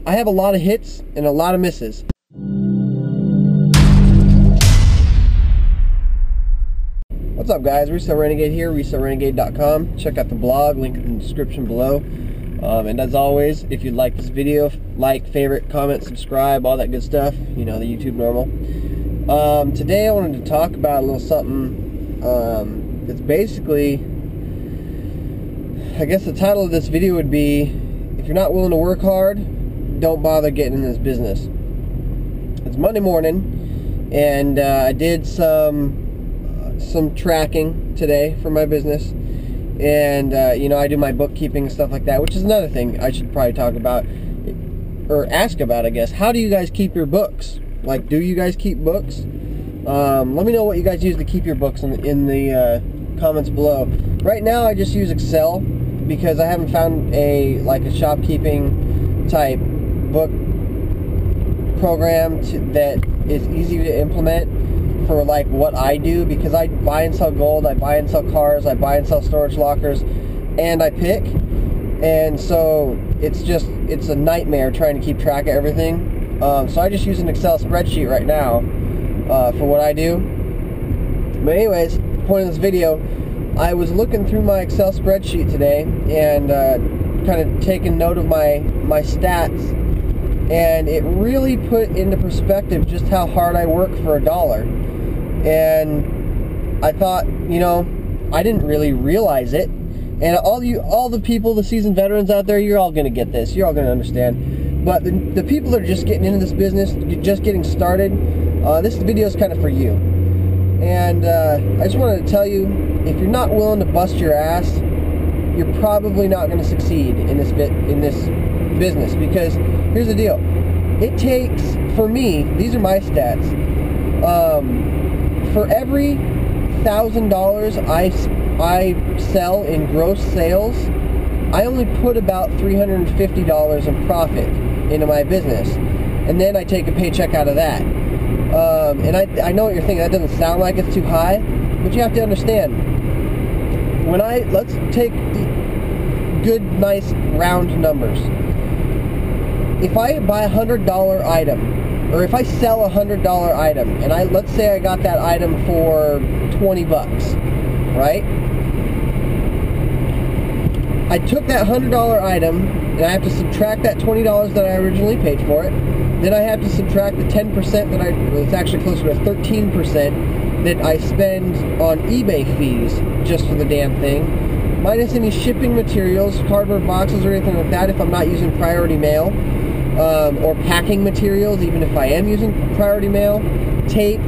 I have a lot of hits and a lot of misses. What's up, guys? Resale Renegade here, ResaleRenegade.com. Check out the blog, link in the description below. And as always, if you like this video, like, favorite, comment, subscribe, all that good stuff. You know, the YouTube normal. Today I wanted to talk about a little something that's basically, I guess the title of this video would be, if you're not willing to work hard, don't bother getting in this business. It's Monday morning, and I did some tracking today for my business, and you know, I do my bookkeeping and stuff like that, which is another thing I should probably talk about, or ask about, I guess. How do you guys keep your books? Like, do you guys keep books? Let me know what you guys use to keep your books in the comments below. Right now I just use Excel because I haven't found a shopkeeping type book program that is easy to implement for like what I do, because I buy and sell gold, I buy and sell cars, I buy and sell storage lockers, and I pick. And so it's a nightmare trying to keep track of everything. So I just use an Excel spreadsheet right now for what I do. But anyways, point of this video, I was looking through my Excel spreadsheet today and kind of taking note of my stats, and it really put into perspective just how hard I work for $1. And I thought, you know, I didn't really realize it. And all the people, the seasoned veterans out there, you're all going to get this. You're all going to understand. But the people that are just getting into this business, just getting started, this video is kind of for you. And I just wanted to tell you, if you're not willing to bust your ass, you're probably not going to succeed in this business. Because here's the deal. It takes, for me, these are my stats, for every $1,000 I sell in gross sales, I only put about $350 in profit into my business, and then I take a paycheck out of that. And I know what you're thinking, that doesn't sound like it's too high, but you have to understand, let's take good, nice, round numbers. If I buy a $100 item, or if I sell a $100 item, and let's say I got that item for 20 bucks, right? I took that $100 item, and I have to subtract that $20 that I originally paid for it. Then I have to subtract the 10% it's actually closer to 13% that I spend on eBay fees just for the damn thing, minus any shipping materials, cardboard boxes, or anything like that if I'm not using priority mail. Or packing materials, even if I am using priority mail, tape,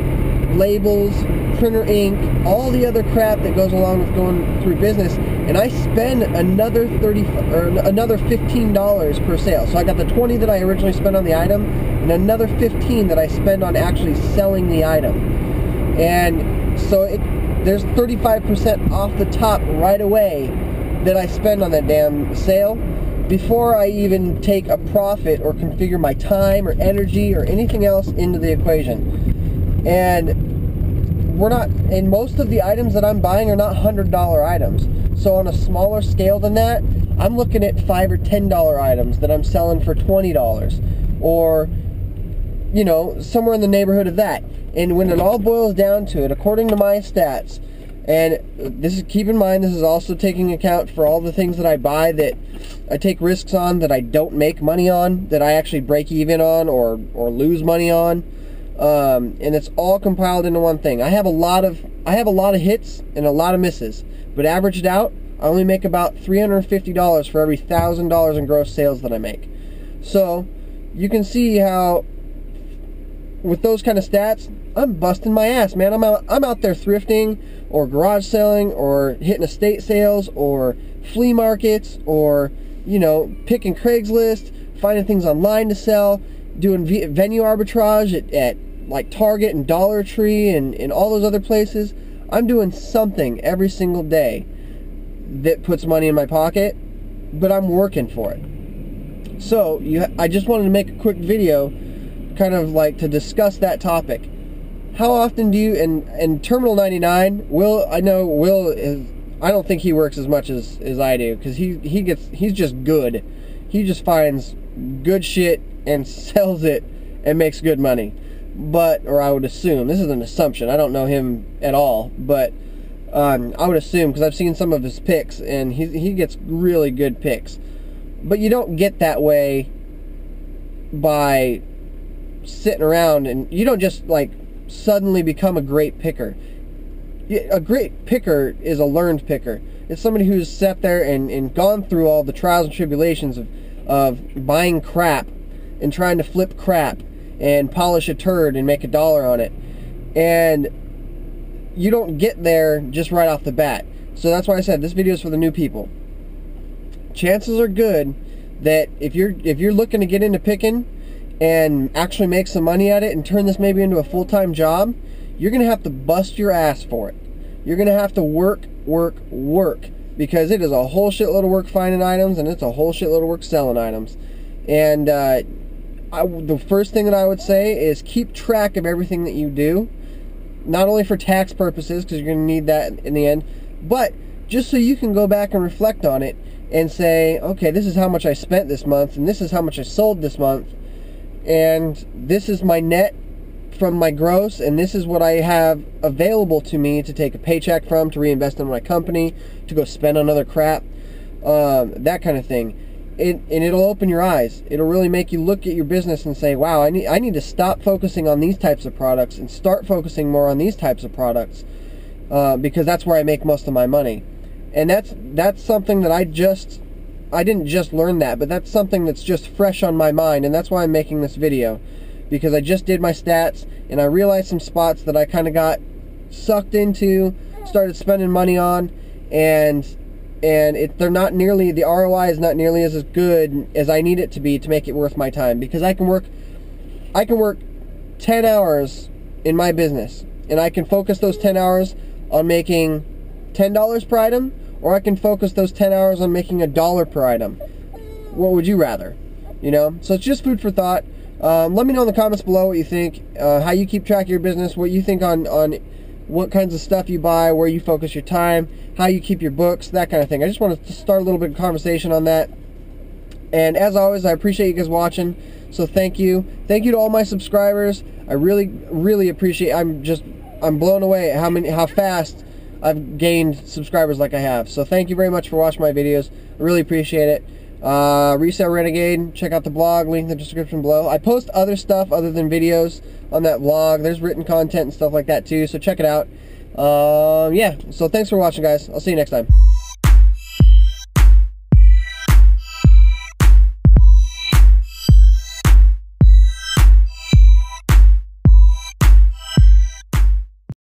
labels, printer ink, all the other crap that goes along with going through business, and I spend another $15 per sale. So I got the 20 that I originally spent on the item, and another 15 that I spend on actually selling the item. And so there's 35% off the top right away that I spend on that damn sale, before I even take a profit or configure my time or energy or anything else into the equation. And most of the items that I'm buying are not $100 items. So on a smaller scale than that, I'm looking at $5 or $10 items that I'm selling for $20, or, you know, somewhere in the neighborhood of that. And when it all boils down to it, according to my stats, and keep in mind, this is also taking account for all the things that I buy that I take risks on, that I don't make money on, that I actually break even on or lose money on, and it's all compiled into one thing. I have a lot of hits and a lot of misses, but averaged out, I only make about $350 for every $1,000 in gross sales that I make. So you can see how, with those kind of stats, I'm busting my ass, man. I'm out there thrifting, or garage selling, or hitting estate sales, or flea markets, or, you know, picking Craigslist, finding things online to sell, doing venue arbitrage at like Target and Dollar Tree and all those other places. I'm doing something every single day that puts money in my pocket, but I'm working for it. So I just wanted to make a quick video, kind of like to discuss that topic. How often do you, and Terminal 99, I don't think he works as much as I do, because he's just good. He just finds good shit and sells it and makes good money. But, or I would assume, this is an assumption, I don't know him at all, but I would assume, because I've seen some of his picks, and he gets really good picks. But you don't get that way by sitting around, and you don't just like suddenly become a great picker. A great picker is a learned picker. It's somebody who's sat there and gone through all the trials and tribulations of buying crap and trying to flip crap and polish a turd and make $1 on it. And you don't get there just right off the bat. So that's why I said this video is for the new people. Chances are good that if you're looking to get into picking and actually make some money at it and turn this maybe into a full-time job, you're going to have to bust your ass for it. You're going to have to work, because it is a whole shitload of work finding items, and it's a whole shitload of work selling items. And the first thing that I would say is keep track of everything that you do, not only for tax purposes, because you're going to need that in the end, but just so you can go back and reflect on it and say, okay, this is how much I spent this month, and this is how much I sold this month, and this is my net from my gross, and this is what I have available to me to take a paycheck from, to reinvest in my company, to go spend on other crap, that kind of thing. And it'll open your eyes. It'll really make you look at your business and say, wow, I need to stop focusing on these types of products and start focusing more on these types of products, because that's where I make most of my money. And that's something that I didn't just learn that, but that's something that's just fresh on my mind, and that's why I'm making this video, because I just did my stats and I realized some spots that I kind of got sucked into, started spending money on, and they're not nearly, the ROI is not nearly as good as I need it to be to make it worth my time, because I can work 10 hours in my business, and I can focus those 10 hours on making $10 per item, or I can focus those 10 hours on making $1 per item. What would you rather? You know, so it's just food for thought. Let me know in the comments below what you think, how you keep track of your business, what you think on what kinds of stuff you buy, where you focus your time, how you keep your books, that kind of thing. I just wanted to start a little bit of conversation on that. And as always, I appreciate you guys watching, so thank you. Thank you to all my subscribers. I really appreciate, I'm blown away at how fast I've gained subscribers like I have. So thank you very much for watching my videos. I really appreciate it. Resale Renegade, check out the blog, link in the description below. I post other stuff other than videos on that blog. There's written content and stuff like that too, so check it out. Yeah, so thanks for watching, guys. I'll see you next time.